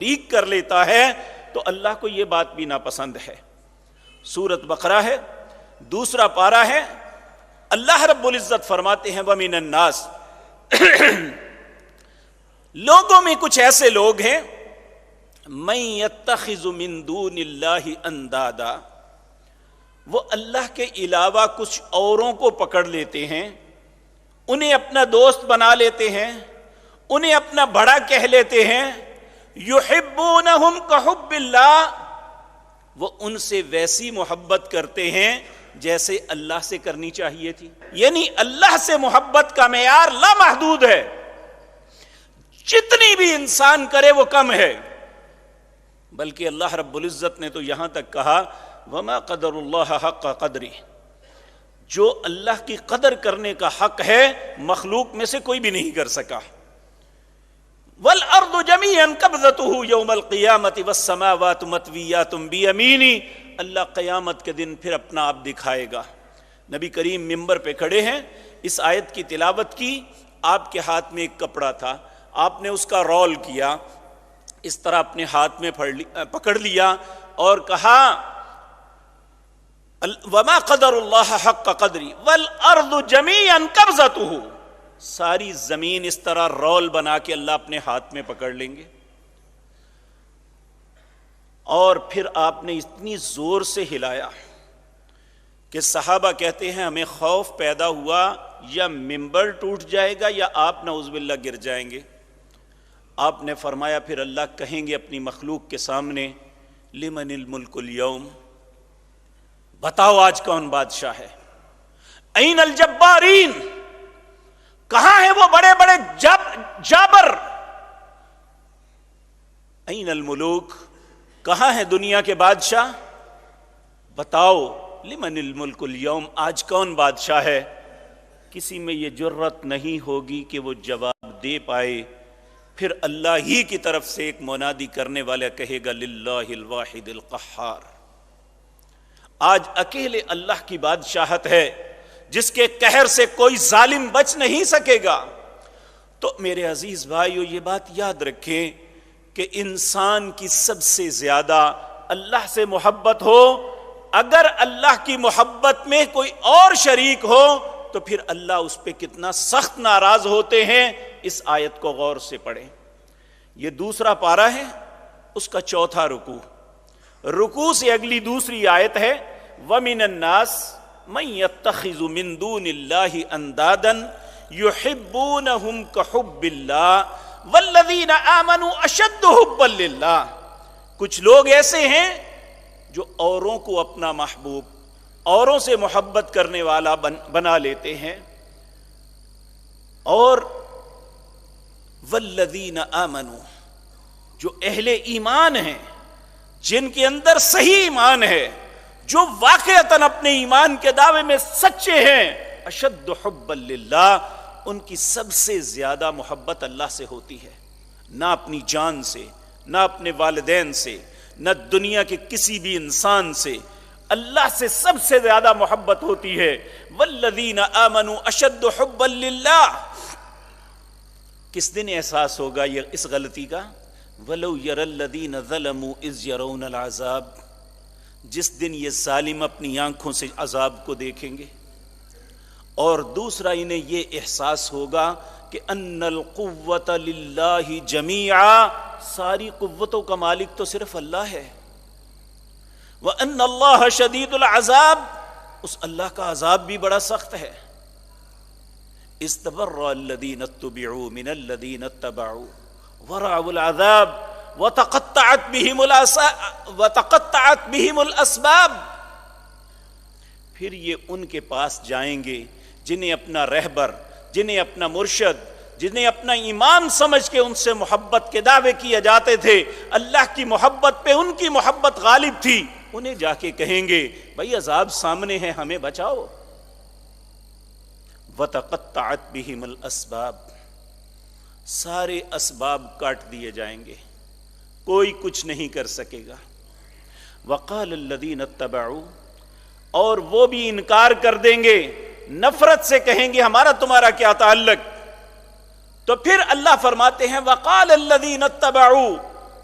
شریک کر لیتا ہے تو اللہ کو یہ بات بھی ناپسند ہے۔ سورۃ بقرہ ہے، دوسرا پارہ ہے، اللہ رب العزت فرماتے ہیں وَمِنَ النَّاسِ لوگوں میں کچھ ایسے لوگ ہیں مَن يَتَّخِذُ مِن دُونِ اللَّهِ أَندَادًا، وہ اللہ کے علاوہ کچھ اوروں کو پکڑ لیتے ہیں، انہیں اپنا دوست بنا لیتے ہیں، انہیں اپنا بڑا کہہ لیتے ہیں۔ یحبونہم کحب اللہ، وہ ان سے ویسی محبت کرتے ہیں جیسے اللہ سے کرنی چاہیے تھی، یعنی اللہ سے محبت کا معیار لامحدود ہے، جتنی بھی انسان کرے وہ کم ہے۔ بلکہ اللہ رب العزت نے تو یہاں تک کہا وما قدر اللہ حق قدری، جو اللہ کی قدر کرنے کا حق ہے مخلوق میں سے کوئی بھی نہیں کر سکا۔ والارض جميعا قبضته يوم القیامة والسماوات مطویات بیمینی، اللہ قیامت کے دن پھر اپنا آپ دکھائے گا۔ نبی کریم ممبر پہ کھڑے ہیں، اس آیت کی تلاوت کی، آپ کے ہاتھ میں ایک کپڑا تھا، آپ نے اس کا رول کیا، اس طرح اپنے ہاتھ میں پکڑ لیا اور کہا وما قدر اللہ حق قدری والارض جميعا قبضته، ساری زمین اس طرح رول بنا کے اللہ اپنے ہاتھ میں پکڑ لیں گے۔ اور پھر آپ نے اتنی زور سے ہلایا کہ صحابہ کہتے ہیں ہمیں خوف پیدا ہوا یا ممبر ٹوٹ جائے گا یا آپ نعوذ باللہ گر جائیں گے۔ آپ نے فرمایا پھر اللہ کہیں گے اپنی مخلوق کے سامنے لمن الملک اليوم، بتاؤ آج کون بادشاہ ہے؟ این الجبارین، کہاں ہیں وہ بڑے بڑے جابر؟ این الملوک، کہاں ہیں دنیا کے بادشاہ؟ بتاؤ لمن الملک اليوم، آج کون بادشاہ ہے؟ کسی میں یہ جرت نہیں ہوگی کہ وہ جواب دے پائے۔ پھر اللہ ہی کی طرف سے ایک منادی کرنے والا کہے گا للہ الواحد القہار، آج اکیلے اللہ کی بادشاہت ہے جس کے قہر سے کوئی ظالم بچ نہیں سکے گا۔ تو میرے عزیز بھائیو، یہ بات یاد رکھیں کہ انسان کی سب سے زیادہ اللہ سے محبت ہو، اگر اللہ کی محبت میں کوئی اور شریک ہو تو پھر اللہ اس پہ کتنا سخت ناراض ہوتے ہیں۔ اس آیت کو غور سے پڑھیں، یہ دوسرا پارہ ہے، اس کا چوتھا رکوع، رکوع سے اگلی دوسری آیت ہے وَمِنَ النَّاسِ مَن يَتَّخِذُ مِن دُونِ اللَّهِ أَندَادًا يُحِبُّونَهُمْ كَحُبِّ اللَّهِ وَالَّذِينَ آمَنُوا أَشَدُّ حُبًّا لِلَّهِ، کچھ لوگ ایسے ہیں جو اوروں کو اپنا محبوب، اوروں سے محبت کرنے والا بنا لیتے ہیں، اور والذین آمنوا، جو اہل ایمان ہیں، جن کے اندر صحیح ایمان ہے، جو واقعتاً اپنے ایمان کے دعوے میں سچے ہیں، اشد حبا للہ، ان کی سب سے زیادہ محبت اللہ سے ہوتی ہے، نہ اپنی جان سے، نہ اپنے والدین سے، نہ دنیا کے کسی بھی انسان سے، اللہ سے سب سے زیادہ محبت ہوتی ہے۔ والذین آمنوا اشد حبا للہ، کس دن احساس ہوگا یہ اس غلطی کا؟ وَلَوْ يَرَى الَّذِينَ ظَلَمُوا إِذْ يَرَوْنَ الْعَذَابَ، جس دن یہ ظالم اپنی آنکھوں سے عذاب کو دیکھیں گے۔ اور دوسرا انہیں یہ احساس ہوگا کہ ان القوۃ للہ جمیعا، ساری قوتوں کا مالک تو صرف اللہ ہے، وَأَنَّ اللَّهَ شَدِيدُ الْعَذَابِ، اس اللہ کا عذاب بھی بڑا سخت ہے۔ استبرأ الذین اتبعوا من الذین اتبعوا ورأوا العذاب وتقطعت بهم الاسباب، پھر یہ ان کے پاس جائیں گے جنہیں اپنا رہبر، جنہیں اپنا مرشد، جنہیں اپنا ایمان سمجھ کے ان سے محبت کے دعوے کیے جاتے تھے، اللہ کی محبت پہ ان کی محبت غالب تھی، انہیں جا کے کہیں گے بھائی عذاب سامنے ہے، ہمیں بچاؤ۔ وَتَقَطَّعَتْ بِهِمُ الْأَسْبَابِ، سارے اسباب کاٹ دیے جائیں گے، کوئی کچھ نہیں کر سکے گا۔ وَقَالَ الَّذِينَ اتَّبَعُوا، اور وہ بھی انکار کر دیں گے، نفرت سے کہیں گے ہمارا تمہارا کیا تعلق۔ تو پھر اللہ فرماتے ہیں وَقَالَ الَّذِينَ اتَّبَعُوا،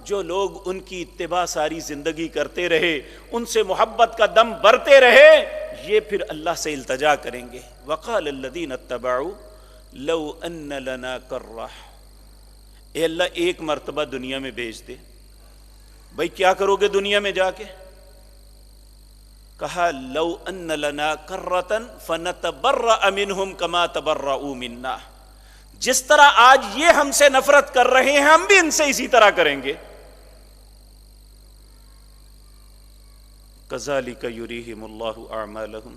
جو لوگ ان کی اتباع ساری زندگی کرتے رہے، ان سے محبت کا دم برتے رہے، یہ پھر اللہ سے التجا کریں گے۔ وقال الذین اتبعوا لو ان لنا کرہ، اے اللہ ایک مرتبہ دنیا میں بھیج دے۔ بھائی کیا کرو گے دنیا میں جا کے؟ کہا لو ان لنا کرۃ فنتبرأ منہم کما تبرؤوا منا، جس طرح آج یہ ہم سے نفرت کر رہے ہیں ہم بھی ان سے اسی طرح کریں گے۔ کذالک یریہم اللہ اعمالہم،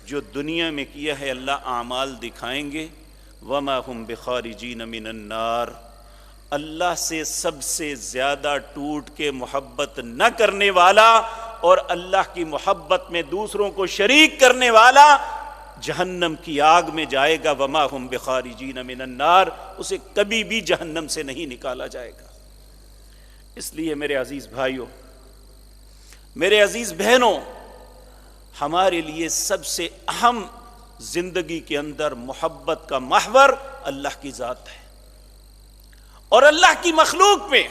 جو دنیا میں کیا ہے اللہ اعمال دکھائیں گے۔ وما ہم بخارجین من النار، اللہ سے سب سے زیادہ ٹوٹ کے محبت نہ کرنے والا اور اللہ کی محبت میں دوسروں کو شریک کرنے والا جہنم کی آگ میں جائے گا۔ وما ہم بخارجین من النار، اسے کبھی بھی جہنم سے نہیں نکالا جائے گا۔ اس لیے میرے عزیز بھائیوں، میرے عزیز بہنوں، ہمارے لیے سب سے اہم زندگی کے اندر محبت کا محور اللہ کی ذات ہے، اور اللہ کی مخلوق میں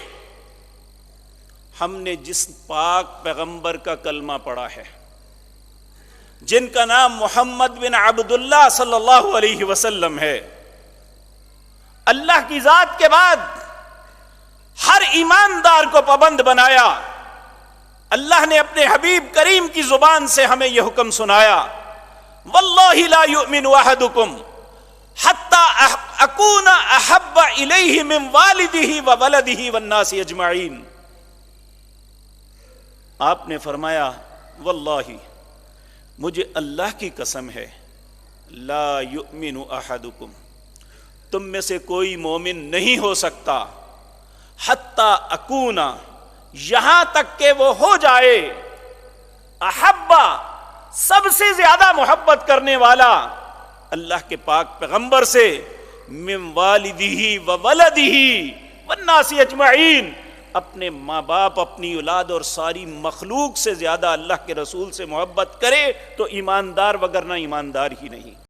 ہم نے جس پاک پیغمبر کا کلمہ پڑھا ہے، جن کا نام محمد بن عبداللہ صلی اللہ علیہ وسلم ہے، اللہ کی ذات کے بعد ہر ایماندار کو پابند بنایا۔ اللہ نے اپنے حبیب کریم کی زبان سے ہمیں یہ حکم سنایا، واللہ لا یؤمن احدکم حتی اکون احب الیہ من والدہ وولدہ والناس اجمعین۔ آپ نے فرمایا واللہ، مجھے اللہ کی قسم ہے، لا یؤمن احدکم، تم میں سے کوئی مومن نہیں ہو سکتا، حتی اکون، یہاں تک کہ وہ ہو جائے، احبا، سب سے زیادہ محبت کرنے والا اللہ کے پاک پیغمبر سے، من والدہ وولدہ والناس اجمعین، اپنے ماں باپ، اپنی اولاد اور ساری مخلوق سے زیادہ اللہ کے رسول سے محبت کرے تو ایماندار، وگرنہ ایماندار ہی نہیں۔